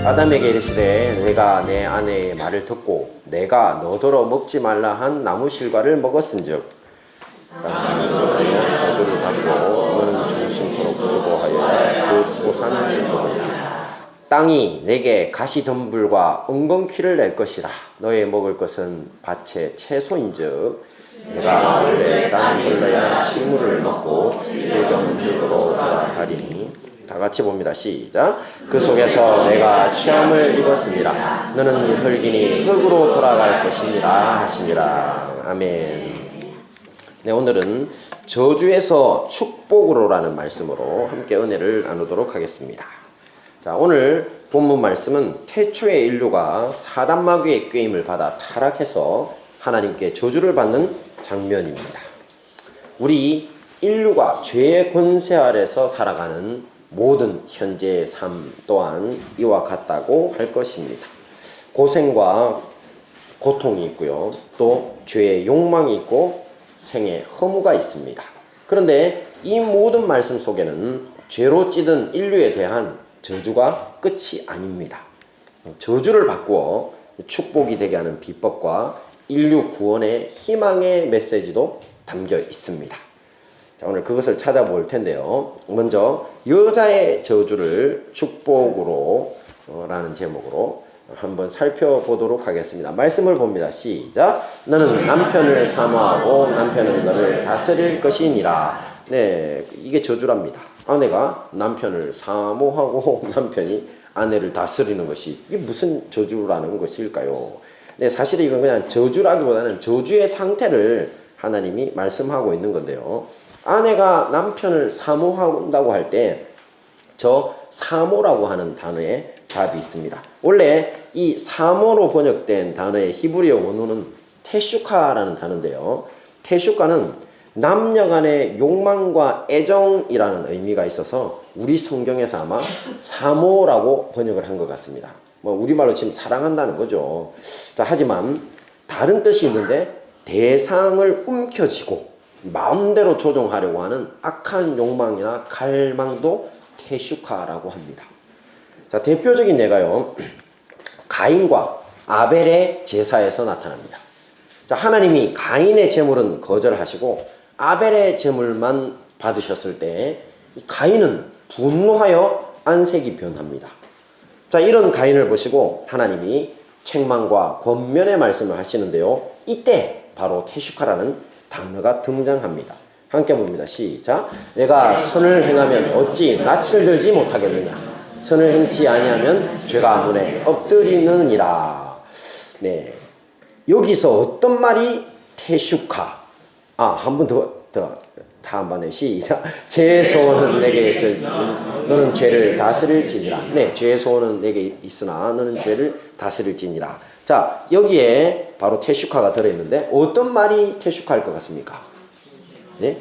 아담에게 이르시되 내가 내 아내의 말을 듣고 내가 너더러 먹지 말라 한 나무 실과를 먹었은즉 너는 저주를 받고 너는 정신토록 수고하여 그 소산을 먹으리라. 땅이 내게 가시덤불과 엉겅퀴를 낼 것이라. 너의 먹을 것은 밭의 채소인즉 내가 원래 땅을 불러야 식물을 먹고 흙은 흙으로 돌아가리니. 다 같이 봅니다. 시작. 그 속에서 내가 시험을 입었습니다. 너는 흙이니 흙으로 돌아갈 것이니라 하시니라. 아멘. 네, 오늘은 저주에서 축복으로라는 말씀으로 함께 은혜를 나누도록 하겠습니다. 자, 오늘 본문 말씀은 태초의 인류가 사단 마귀의 꾀임을 받아 타락해서 하나님께 저주를 받는 장면입니다. 우리 인류가 죄의 권세 아래서 살아가는 모든 현재의 삶 또한 이와 같다고 할 것입니다. 고생과 고통이 있고요. 또 죄의 욕망이 있고 생의 허무가 있습니다. 그런데 이 모든 말씀 속에는 죄로 찌든 인류에 대한 저주가 끝이 아닙니다. 저주를 바꾸어 축복이 되게 하는 비법과 인류 구원의 희망의 메시지도 담겨 있습니다. 자, 오늘 그것을 찾아볼 텐데요. 먼저 여자의 저주를 축복으로 라는 제목으로 한번 살펴보도록 하겠습니다. 말씀을 봅니다. 시작. 너는 남편을 사모하고 남편은 너를 다스릴 것이니라. 네, 이게 저주랍니다. 아내가 남편을 사모하고 남편이 아내를 다스리는 것이 이게 무슨 저주라는 것일까요? 네, 사실 이건 그냥 저주라기보다는 저주의 상태를 하나님이 말씀하고 있는 건데요. 아내가 남편을 사모한다고 할 때 저 사모라고 하는 단어에 답이 있습니다. 원래 이 사모로 번역된 단어의 히브리어 원어는 테슈카라는 단어인데요. 테슈카는 남녀 간의 욕망과 애정이라는 의미가 있어서 우리 성경에서 아마 사모라고 번역을 한 것 같습니다. 뭐 우리말로 지금 사랑한다는 거죠. 자, 하지만 다른 뜻이 있는데 대상을 움켜쥐고 마음대로 조종하려고 하는 악한 욕망이나 갈망도 테슈카라고 합니다. 자, 대표적인 예가요, 가인과 아벨의 제사에서 나타납니다. 자, 하나님이 가인의 제물은 거절하시고 아벨의 제물만 받으셨을 때 가인은 분노하여 안색이 변합니다. 자, 이런 가인을 보시고 하나님이 책망과 권면의 말씀을 하시는데요. 이때 바로 테슈카라는 단어가 등장합니다. 함께 봅니다. 시작. 내가 선을 행하면 어찌 낯을 들지 못하겠느냐. 선을 행치 아니하면 죄가 문에 엎드리느니라. 네, 여기서 어떤 말이 테슈카? 한 번 더 한 번에 시작. 제 소원은 내게 있을 너는 죄를 다스릴지니라. 네, 죄의 소원은 내게 있으나 너는 죄를 다스릴지니라. 자, 여기에 바로 테슈카가 들어있는데 어떤 말이 테슈카일 것 같습니까? 네?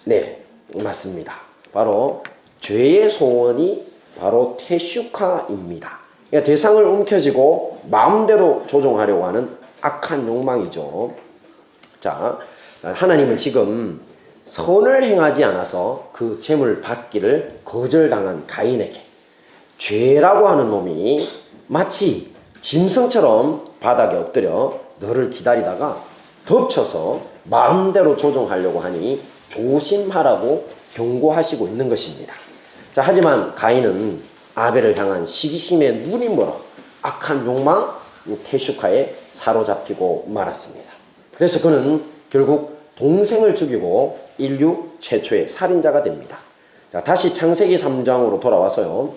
네, 맞습니다. 바로 죄의 소원이 바로 테슈카입니다. 그러니까 대상을 움켜쥐고 마음대로 조종하려고 하는 악한 욕망이죠. 자, 하나님은 지금 선을 행하지 않아서 그 재물 받기를 거절당한 가인에게 죄라고 하는 놈이 마치 짐승처럼 바닥에 엎드려 너를 기다리다가 덮쳐서 마음대로 조종하려고 하니 조심하라고 경고하시고 있는 것입니다. 자, 하지만 가인은 아벨을 향한 시기심에 눈이 멀어 악한 욕망, 테슈카에 사로잡히고 말았습니다. 그래서 그는 결국 동생을 죽이고 인류 최초의 살인자가 됩니다. 자, 다시 창세기 3장으로 돌아와서요.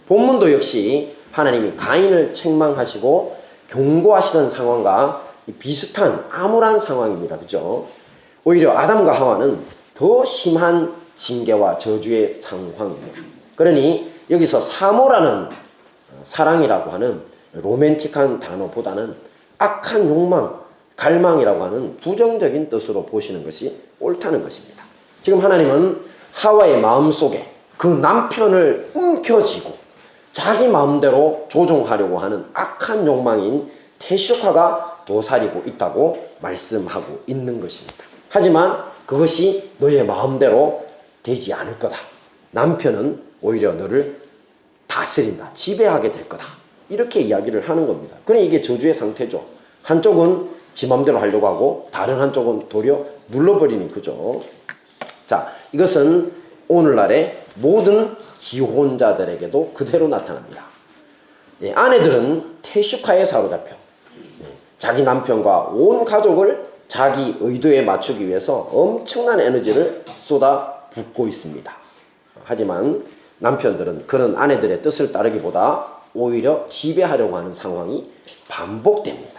본문도 역시 하나님이 가인을 책망하시고 경고하시던 상황과 비슷한 암울한 상황입니다. 그죠? 오히려 아담과 하와는 더 심한 징계와 저주의 상황입니다. 그러니 여기서 사모라는 사랑이라고 하는 로맨틱한 단어보다는 악한 욕망, 갈망이라고 하는 부정적인 뜻으로 보시는 것이 옳다는 것입니다. 지금 하나님은 하와의 마음속에 그 남편을 움켜쥐고 자기 마음대로 조종하려고 하는 악한 욕망인 테슈카가 도사리고 있다고 말씀하고 있는 것입니다. 하지만 그것이 너의 마음대로 되지 않을 거다. 남편은 오히려 너를 다스린다. 지배하게 될 거다. 이렇게 이야기를 하는 겁니다. 그러니 이게 저주의 상태죠. 한쪽은 지 맘대로 하려고 하고 다른 한쪽은 도리어 눌러버리는 거죠. 자, 이것은 오늘날의 모든 기혼자들에게도 그대로 나타납니다. 예, 아내들은 태식화에 사로잡혀 자기 남편과 온 가족을 자기 의도에 맞추기 위해서 엄청난 에너지를 쏟아붓고 있습니다. 하지만 남편들은 그런 아내들의 뜻을 따르기보다 오히려 지배하려고 하는 상황이 반복됩니다.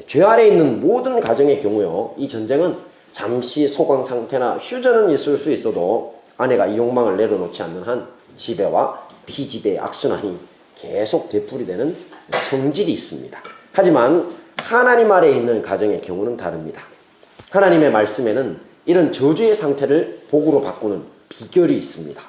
죄 아래 있는 모든 가정의 경우요, 이 전쟁은 잠시 소강 상태나 휴전은 있을 수 있어도 아내가 이 욕망을 내려놓지 않는 한 지배와 피지배의 악순환이 계속 되풀이되는 성질이 있습니다. 하지만 하나님 아래에 있는 가정의 경우는 다릅니다. 하나님의 말씀에는 이런 저주의 상태를 복으로 바꾸는 비결이 있습니다.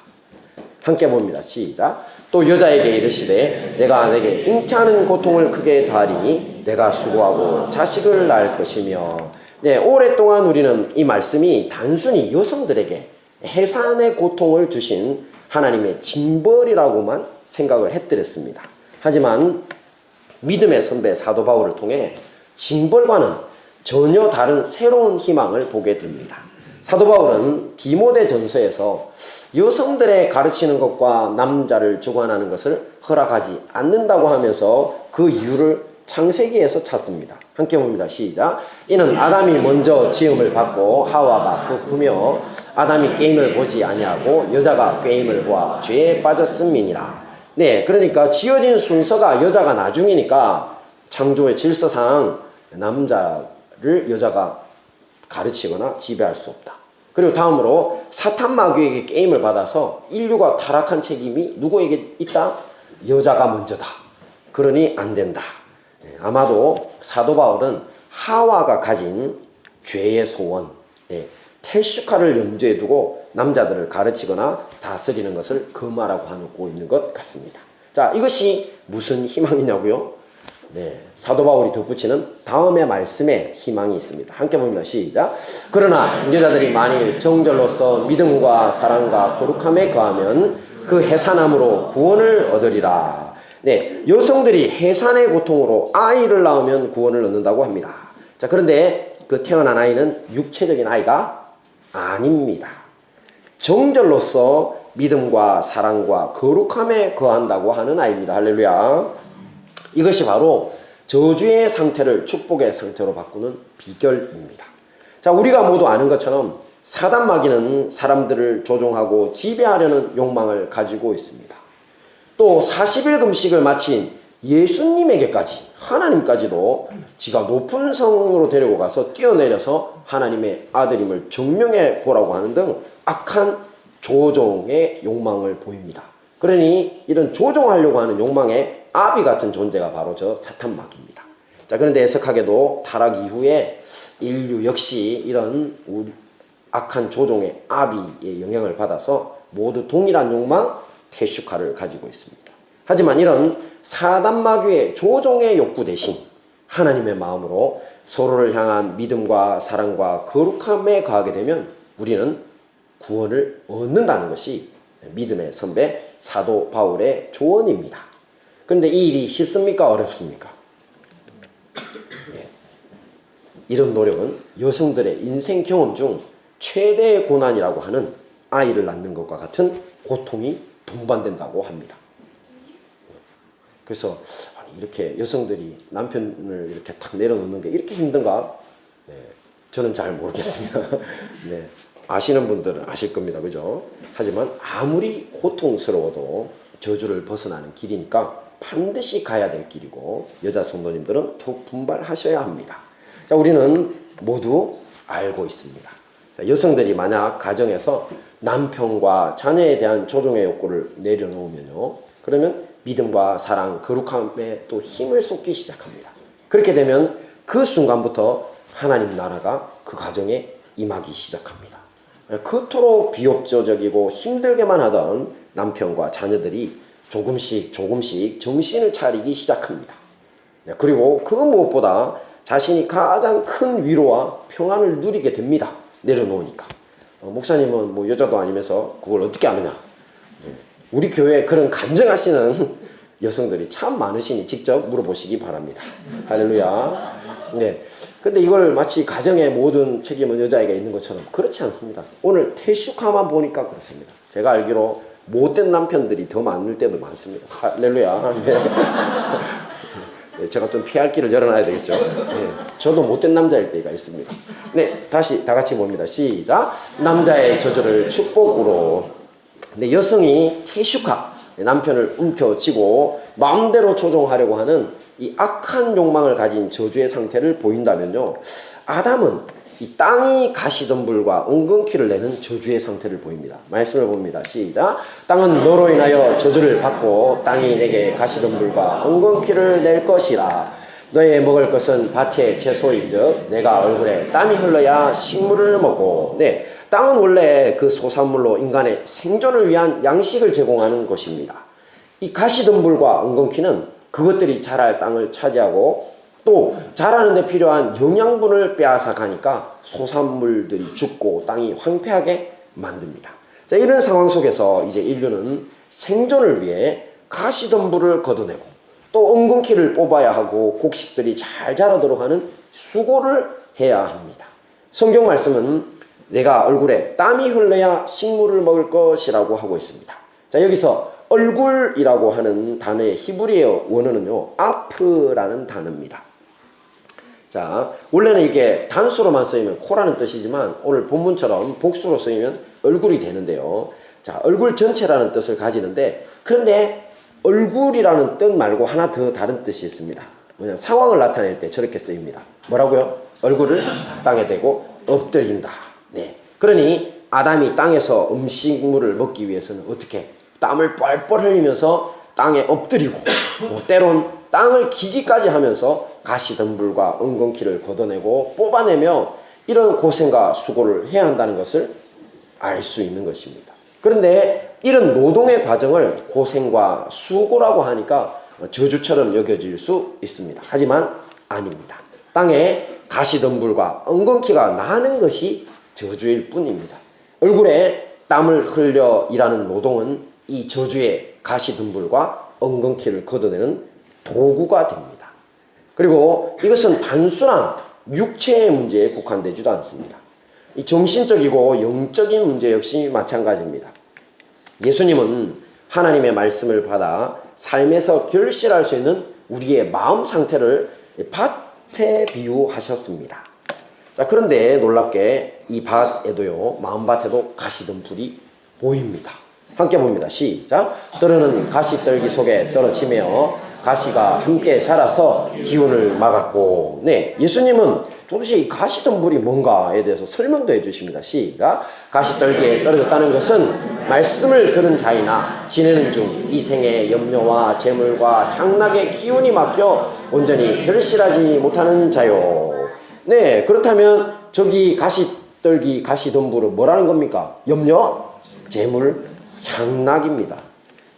함께 봅니다. 시작. 또 여자에게 이르시되 내가 내게 잉태하는 고통을 크게 더하리니 내가 수고하고 자식을 낳을 것이며. 네, 오랫동안 우리는 이 말씀이 단순히 여성들에게 해산의 고통을 주신 하나님의 징벌이라고만 생각을 했더랬습니다. 하지만 믿음의 선배 사도 바울을 통해 징벌과는 전혀 다른 새로운 희망을 보게 됩니다. 사도 바울은 디모데 전서에서 여성들의 가르치는 것과 남자를 주관하는 것을 허락하지 않는다고 하면서 그 이유를 창세기에서 찾습니다. 함께 봅니다. 시작. 이는 아담이 먼저 지음을 받고 하와가 그 후며 아담이 게임을 보지 아니하고 여자가 게임을 보아 죄에 빠졌음이니라. 네, 그러니까 지어진 순서가 여자가 나중이니까 창조의 질서상 남자를 여자가 가르치거나 지배할 수 없다. 그리고 다음으로 사탄 마귀에게 게임을 받아서 인류가 타락한 책임이 누구에게 있다? 여자가 먼저다. 그러니 안 된다. 아마도 사도 바울은 하와가 가진 죄의 소원, 태슈카를 염두에 두고 남자들을 가르치거나 다스리는 것을 금하라고 하고 있는 것 같습니다. 자, 이것이 무슨 희망이냐고요? 네, 사도 바울이 덧붙이는 다음의 말씀에 희망이 있습니다. 함께 봅니다. 시작. 그러나 여자들이 만일 정절로서 믿음과 사랑과 거룩함에 거하면 그 해산함으로 구원을 얻으리라. 네, 여성들이 해산의 고통으로 아이를 낳으면 구원을 얻는다고 합니다. 자, 그런데 그 태어난 아이는 육체적인 아이가 아닙니다. 정절로서 믿음과 사랑과 거룩함에 거한다고 하는 아이입니다. 할렐루야. 이것이 바로 저주의 상태를 축복의 상태로 바꾸는 비결입니다. 자, 우리가 모두 아는 것처럼 사단 마귀는 사람들을 조종하고 지배하려는 욕망을 가지고 있습니다. 또 40일 금식을 마친 예수님에게까지, 하나님까지도 지가 높은 성으로 데리고 가서 뛰어내려서 하나님의 아들임을 증명해 보라고 하는 등 악한 조종의 욕망을 보입니다. 그러니 이런 조종하려고 하는 욕망의 아비 같은 존재가 바로 저 사탄 마귀입니다. 자, 그런데 애석하게도 타락 이후에 인류 역시 이런 악한 조종의 아비의 영향을 받아서 모두 동일한 욕망, 태슈카를 가지고 있습니다. 하지만 이런 사단 마귀의 조종의 욕구 대신 하나님의 마음으로 서로를 향한 믿음과 사랑과 거룩함에 거하게 되면 우리는 구원을 얻는다는 것이 믿음의 선배 사도 바울의 조언입니다. 그런데 이 일이 쉽습니까? 어렵습니까? 네. 이런 노력은 여성들의 인생 경험 중 최대의 고난이라고 하는 아이를 낳는 것과 같은 고통이 동반된다고 합니다. 그래서 이렇게 여성들이 남편을 이렇게 탁 내려놓는 게 이렇게 힘든가? 네. 저는 잘 모르겠습니다. 네. 아시는 분들은 아실 겁니다. 그죠? 하지만 아무리 고통스러워도 저주를 벗어나는 길이니까 반드시 가야 될 길이고 여자 성도님들은 더욱 분발하셔야 합니다. 자, 우리는 모두 알고 있습니다. 자, 여성들이 만약 가정에서 남편과 자녀에 대한 조종의 욕구를 내려놓으면요, 그러면 믿음과 사랑, 거룩함에 또 힘을 쏟기 시작합니다. 그렇게 되면 그 순간부터 하나님 나라가 그 가정에 임하기 시작합니다. 그토록 비협조적이고 힘들게만 하던 남편과 자녀들이 조금씩 정신을 차리기 시작합니다. 그리고 그 무엇보다 자신이 가장 큰 위로와 평안을 누리게 됩니다. 내려놓으니까. 목사님은 뭐 여자도 아니면서 그걸 어떻게 아느냐. 우리 교회에 그런 간증하시는 여성들이 참 많으시니 직접 물어보시기 바랍니다. 할렐루야. 네. 근데 이걸 마치 가정의 모든 책임은 여자에게 있는 것처럼 그렇지 않습니다. 오늘 태슈카만 보니까 그렇습니다. 제가 알기로 못된 남편들이 더 많을 때도 많습니다. 할렐루야. 네. 네, 제가 좀 피할 길을 열어놔야 되겠죠. 네, 저도 못된 남자일 때가 있습니다. 네, 다시 다 같이 봅니다. 시작. 남자의 저주를 축복으로. 네, 여성이 태슈카, 남편을 움켜쥐고 마음대로 조종하려고 하는 이 악한 욕망을 가진 저주의 상태를 보인다면요, 아담은 이 땅이 가시덤불과 엉겅퀴를 내는 저주의 상태를 보입니다. 말씀을 봅니다. 시작. 땅은 너로 인하여 저주를 받고 땅이 내게 가시덤불과 엉겅퀴를 낼 것이라. 너의 먹을 것은 밭의 채소인즉 내가 얼굴에 땀이 흘러야 식물을 먹고. 네, 땅은 원래 그 소산물로 인간의 생존을 위한 양식을 제공하는 것입니다. 이 가시덤불과 엉겅퀴는 그것들이 자랄 땅을 차지하고 또 자라는 데 필요한 영양분을 빼앗아 가니까 소산물들이 죽고 땅이 황폐하게 만듭니다. 자, 이런 상황 속에서 이제 인류는 생존을 위해 가시덤불을 걷어내고 또 엉겅퀴를 뽑아야 하고 곡식들이 잘 자라도록 하는 수고를 해야 합니다. 성경 말씀은 내가 얼굴에 땀이 흘러야 식물을 먹을 것이라고 하고 있습니다. 자, 여기서 얼굴이라고 하는 단어의 히브리어 원어는요, 아프라는 단어입니다. 자, 원래는 이게 단수로만 쓰이면 코라는 뜻이지만 오늘 본문처럼 복수로 쓰이면 얼굴이 되는데요. 자, 얼굴 전체라는 뜻을 가지는데, 그런데 얼굴이라는 뜻 말고 하나 더 다른 뜻이 있습니다. 뭐냐, 상황을 나타낼 때 저렇게 쓰입니다. 뭐라고요? 얼굴을 땅에 대고 엎드린다. 네. 그러니 아담이 땅에서 음식물을 먹기 위해서는 어떻게 땀을 뻘뻘 흘리면서 땅에 엎드리고, 때론 땅을 기기까지 하면서 가시덤불과 엉겅퀴를 걷어내고 뽑아내며 이런 고생과 수고를 해야 한다는 것을 알 수 있는 것입니다. 그런데 이런 노동의 과정을 고생과 수고라고 하니까 저주처럼 여겨질 수 있습니다. 하지만 아닙니다. 땅에 가시덤불과 엉겅퀴가 나는 것이 저주일 뿐입니다. 얼굴에 땀을 흘려 일하는 노동은 이 저주의 가시덤불과 엉겅퀴를 걷어내는 도구가 됩니다. 그리고 이것은 단순한 육체의 문제에 국한되지도 않습니다. 이 정신적이고 영적인 문제 역시 마찬가지입니다. 예수님은 하나님의 말씀을 받아 삶에서 결실할 수 있는 우리의 마음 상태를 밭에 비유하셨습니다. 자, 그런데 놀랍게 이 밭에도요, 마음밭에도 가시덤불이 보입니다. 함께 봅니다. 시작. 떨어는 가시떨기 속에 떨어지며 가시가 함께 자라서 기운을 막았고. 네, 예수님은 도대체 이 가시덤불이 뭔가에 대해서 설명도 해주십니다. 시작. 가시떨기에 떨어졌다는 것은 말씀을 들은 자이나 지내는 중 이 생의 염려와 재물과 향락의 기운이 막혀 온전히 결실하지 못하는 자요. 네, 그렇다면 저기 가시떨기 가시덤불은 뭐라는 겁니까? 염려, 재물, 향락입니다.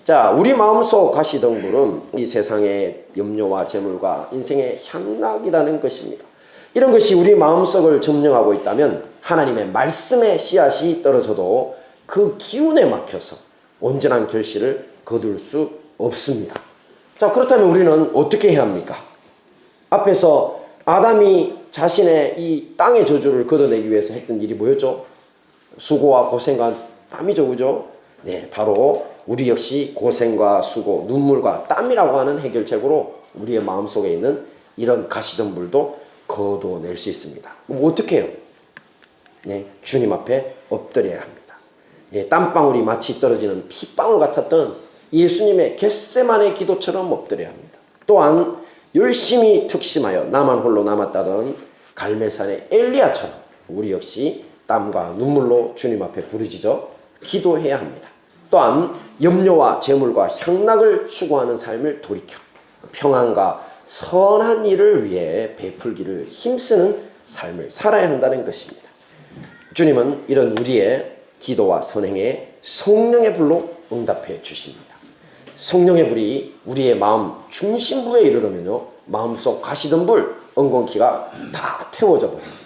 자, 우리 마음속 가시덤불은 이 세상의 염려와 재물과 인생의 향락이라는 것입니다. 이런 것이 우리 마음속을 점령하고 있다면 하나님의 말씀의 씨앗이 떨어져도 그 기운에 막혀서 온전한 결실을 거둘 수 없습니다. 자, 그렇다면 우리는 어떻게 해야 합니까? 앞에서 아담이 자신의 이 땅의 저주를 걷어내기 위해서 했던 일이 뭐였죠? 수고와 고생과 땀이죠, 그죠? 네, 바로 우리 역시 고생과 수고, 눈물과 땀이라고 하는 해결책으로 우리의 마음속에 있는 이런 가시덤불도 걷어낼 수 있습니다. 뭐 어떻게 해요? 네, 주님 앞에 엎드려야 합니다. 네, 땀방울이 마치 떨어지는 핏방울 같았던 예수님의 겟세마네 기도처럼 엎드려야 합니다. 또한 열심히 특심하여 나만 홀로 남았다던 갈멜산의 엘리야처럼 우리 역시 땀과 눈물로 주님 앞에 부르짖어 기도해야 합니다. 또한 염려와 재물과 향락을 추구하는 삶을 돌이켜 평안과 선한 일을 위해 베풀기를 힘쓰는 삶을 살아야 한다는 것입니다. 주님은 이런 우리의 기도와 선행에 성령의 불로 응답해 주십니다. 성령의 불이 우리의 마음 중심부에 이르르면요, 마음속 가시덤불, 엉겅퀴가 다 태워져 버립니다.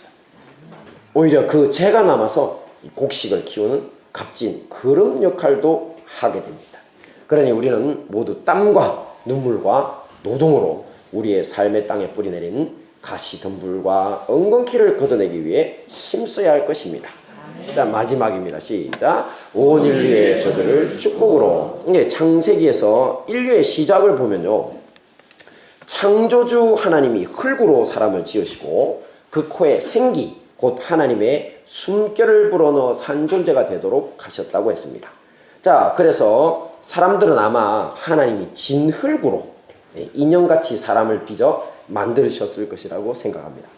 오히려 그 재가 남아서 곡식을 키우는 값진 그런 역할도 하게 됩니다. 그러니 우리는 모두 땀과 눈물과 노동으로 우리의 삶의 땅에 뿌리내린 가시덤불과 엉겅퀴를 걷어내기 위해 힘써야 할 것입니다. 자, 마지막입니다. 시작. 온 인류의 저들을 축복으로. 창세기에서 인류의 시작을 보면요, 창조주 하나님이 흙으로 사람을 지으시고 그 코에 생기, 곧 하나님의 숨결을 불어넣어 산 존재가 되도록 하셨다고 했습니다. 자, 그래서 사람들은 아마 하나님이 진흙으로 인형같이 사람을 빚어 만드셨을 것이라고 생각합니다.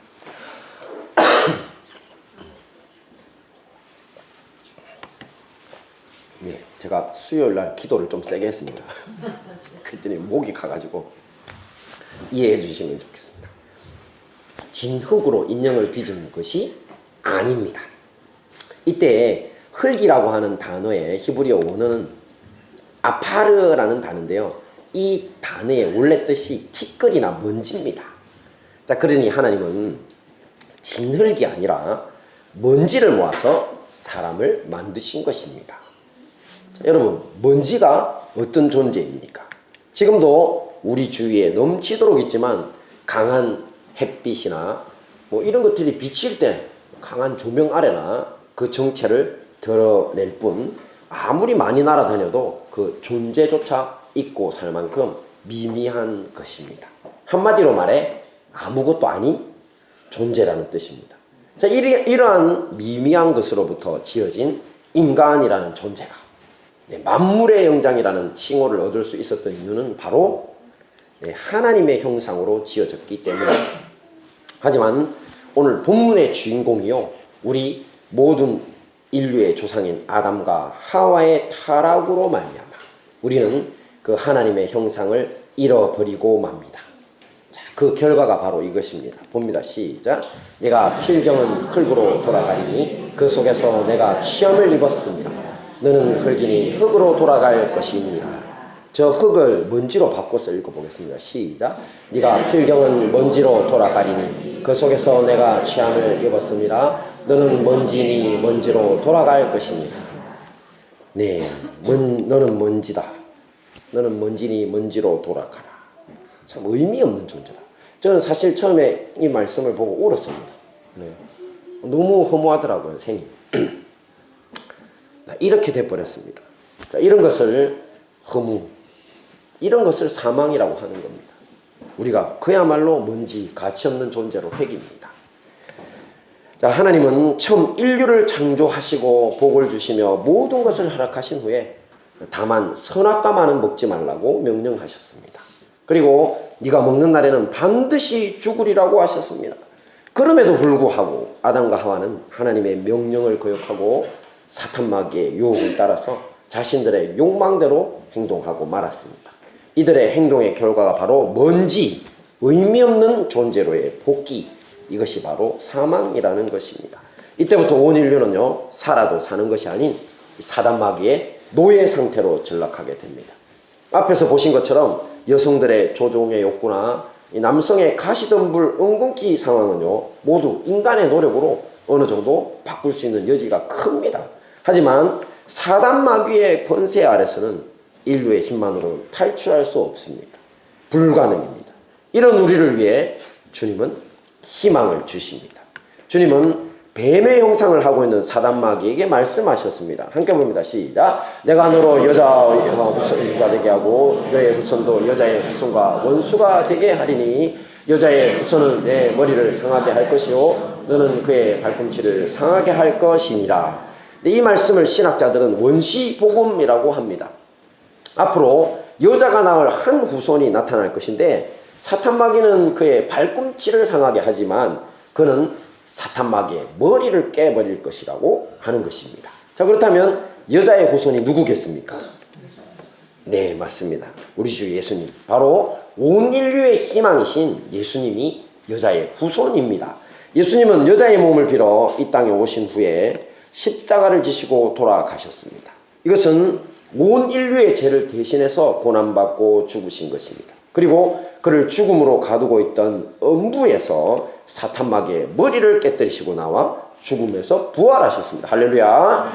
네, 제가 수요일날 기도를 좀 세게 했습니다. 그랬더니 목이 가가지고 이해해 주시면 좋겠습니다. 진흙으로 인형을 빚은 것이 아닙니다. 이때 흙이라고 하는 단어의 히브리어 원어는 아파르라는 단어인데요, 이 단어의 원래 뜻이 티끌이나 먼지입니다. 자, 그러니 하나님은 진흙이 아니라 먼지를 모아서 사람을 만드신 것입니다. 자, 여러분, 먼지가 어떤 존재입니까? 지금도 우리 주위에 넘치도록 있지만 강한 햇빛이나 뭐 이런 것들이 비칠 때 강한 조명 아래나 그 정체를 드러낼 뿐, 아무리 많이 날아다녀도 그 존재조차 잊고 살 만큼 미미한 것입니다. 한마디로 말해 아무것도 아닌 존재라는 뜻입니다. 자, 이러한 미미한 것으로부터 지어진 인간이라는 존재가 만물의 영장이라는 칭호를 얻을 수 있었던 이유는 바로 하나님의 형상으로 지어졌기 때문입니다. 하지만 오늘 본문의 주인공이요, 우리 모든 인류의 조상인 아담과 하와의 타락으로 말미암아 우리는 그 하나님의 형상을 잃어버리고 맙니다. 자, 그 결과가 바로 이것입니다. 봅니다. 시작. 내가 필경은 흙으로 돌아가리니 그 속에서 내가 취함을 입었습니다. 너는 흙이니 흙으로 돌아갈 것이니라. 저 흙을 먼지로 바꿔서 읽어보겠습니다. 시작. 네가 필경은 먼지로 돌아가리니 그 속에서 내가 취함을 입었습니다. 너는 먼지니 먼지로 돌아갈 것이니라. 네, 너는 먼지다. 너는 먼지니 먼지로 돌아가라. 참 의미 없는 존재다. 저는 사실 처음에 이 말씀을 보고 울었습니다. 네. 너무 허무하더라고요, 생이. 이렇게 돼버렸습니다. 자, 이런 것을 허무, 이런 것을 사망이라고 하는 겁니다. 우리가 그야말로 먼지, 가치없는 존재로 회귀입니다. 자, 하나님은 처음 인류를 창조하시고 복을 주시며 모든 것을 허락하신 후에 다만 선악과만은 먹지 말라고 명령하셨습니다. 그리고 네가 먹는 날에는 반드시 죽으리라고 하셨습니다. 그럼에도 불구하고 아담과 하와는 하나님의 명령을 거역하고 사탄 마귀의 유혹을 따라서 자신들의 욕망대로 행동하고 말았습니다. 이들의 행동의 결과가 바로 먼지, 의미 없는 존재로의 복귀, 이것이 바로 사망이라는 것입니다. 이때부터 온 인류는요, 살아도 사는 것이 아닌 사단 마귀의 노예 상태로 전락하게 됩니다. 앞에서 보신 것처럼 여성들의 조종의 욕구나 이 남성의 가시덤불 엉겅퀴 상황은요, 모두 인간의 노력으로 어느 정도 바꿀 수 있는 여지가 큽니다. 하지만 사단 마귀의 권세 아래서는 인류의 힘만으로는 탈출할 수 없습니다. 불가능입니다. 이런 우리를 위해 주님은 희망을 주십니다. 주님은 뱀의 형상을 하고 있는 사단 마귀에게 말씀하셨습니다. 함께 봅니다. 시작. 내가 너로 여자와 후손주가 되게 하고 너의 후손도 여자의 후손과 원수가 되게 하리니 여자의 후손은 내 머리를 상하게 할 것이요 너는 그의 발꿈치를 상하게 할 것이니라. 이 말씀을 신학자들은 원시복음이라고 합니다. 앞으로 여자가 낳을 한 후손이 나타날 것인데 사탄 마귀는 그의 발꿈치를 상하게 하지만 그는 사탄 마귀의 머리를 깨버릴 것이라고 하는 것입니다. 자, 그렇다면 여자의 후손이 누구겠습니까? 네, 맞습니다. 우리 주 예수님, 바로 온 인류의 희망이신 예수님이 여자의 후손입니다. 예수님은 여자의 몸을 빌어 이 땅에 오신 후에 십자가를 지시고 돌아가셨습니다. 이것은 온 인류의 죄를 대신해서 고난받고 죽으신 것입니다. 그리고 그를 죽음으로 가두고 있던 음부에서 사탄마귀의 머리를 깨뜨리시고 나와 죽음에서 부활하셨습니다. 할렐루야.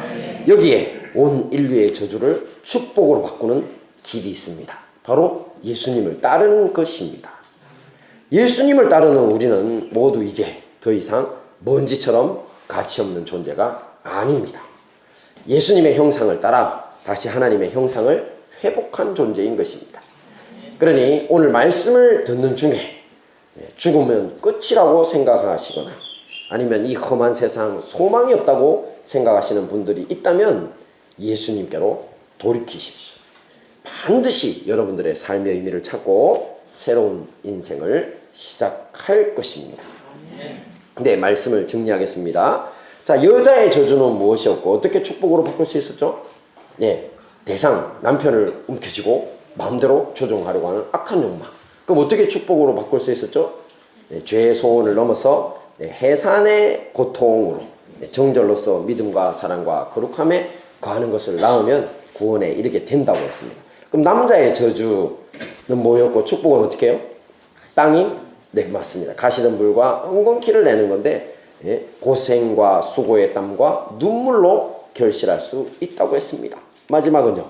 여기에 온 인류의 저주를 축복으로 바꾸는 길이 있습니다. 바로 예수님을 따르는 것입니다. 예수님을 따르는 우리는 모두 이제 더 이상 먼지처럼 가치 없는 존재가 아닙니다. 예수님의 형상을 따라 다시 하나님의 형상을 회복한 존재인 것입니다. 그러니 오늘 말씀을 듣는 중에 죽으면 끝이라고 생각하시거나 아니면 이 험한 세상 소망이 없다고 생각하시는 분들이 있다면 예수님께로 돌이키십시오. 반드시 여러분들의 삶의 의미를 찾고 새로운 인생을 시작할 것입니다. 네, 말씀을 정리하겠습니다. 자, 여자의 저주는 무엇이었고 어떻게 축복으로 바꿀 수 있었죠? 네, 대상, 남편을 움켜쥐고 마음대로 조종하려고 하는 악한 욕망. 그럼 어떻게 축복으로 바꿀 수 있었죠? 네, 죄의 소원을 넘어서 해산의 고통으로 정절로서 믿음과 사랑과 거룩함에 거하는 것을 낳으면 구원에 이르게 된다고 했습니다. 그럼 남자의 저주는 뭐였고 축복은 어떻게 해요? 땅이, 네, 맞습니다. 가시덤불과 엉겅퀴를 내는 건데 고생과 수고의 땀과 눈물로 결실할 수 있다고 했습니다. 마지막은요,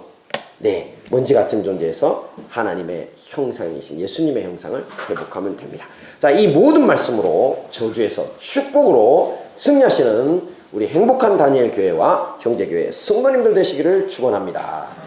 네, 먼지 같은 존재에서 하나님의 형상이신 예수님의 형상을 회복하면 됩니다. 자, 이 모든 말씀으로 저주에서 축복으로 승리하시는 우리 행복한 다니엘 교회와 형제교회 성도님들 되시기를 축원합니다.